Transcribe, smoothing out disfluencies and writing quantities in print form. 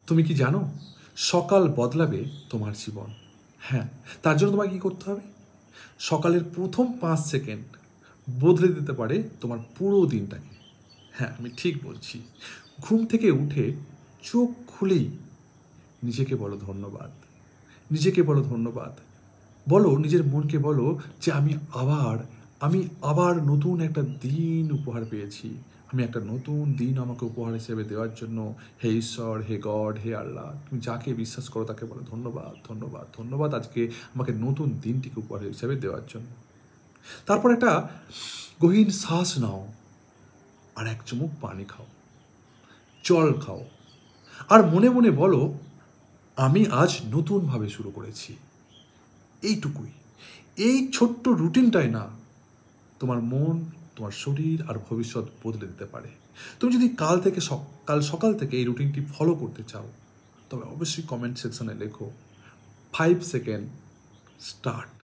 তুমি কি জানো সকাল বদলাবে তোমার জীবন? হ্যাঁ, তার জন্য তোমাকে কী করতে হবে? সকালের প্রথম 5 সেকেন্ড বদলে দিতে পারে তোমার পুরো দিনটাকে। হ্যাঁ, আমি ঠিক বলছি। ঘুম থেকে উঠে চোখ খুলেই নিজেকে বলো ধন্যবাদ। নিজেকে বলো ধন্যবাদ। বলো, নিজের মনকে বলো যে আমি আবার নতুন একটা দিন উপহার পেয়েছি। আমি একটা নতুন দিন আমাকে উপহার হিসেবে দেওয়ার জন্য হে ঈশ্বর, হে গড, হে আল্লাহ, তুমি যাকে বিশ্বাস করো তাকে বলো ধন্যবাদ, ধন্যবাদ, ধন্যবাদ আজকে আমাকে নতুন দিনটিকে উপহার হিসেবে দেওয়ার জন্য। তারপর একটা গহীন শ্বাস নাও, আর এক চুমুক পানি খাও, জল খাও, আর মনে মনে বলো আমি আজ নতুনভাবে শুরু করেছি। এইটুকুই, এই ছোট্ট রুটিনটাই না তোমার মন, তোমার শরীর আর ভবিষ্যৎ বদলে দিতে পারে। তুমি যদি কাল সকাল থেকে এই রুটিনটি ফলো করতে চাও, তবে অবশ্যই কমেন্ট সেকশনে লেখো 5 সেকেন্ড স্টার্ট।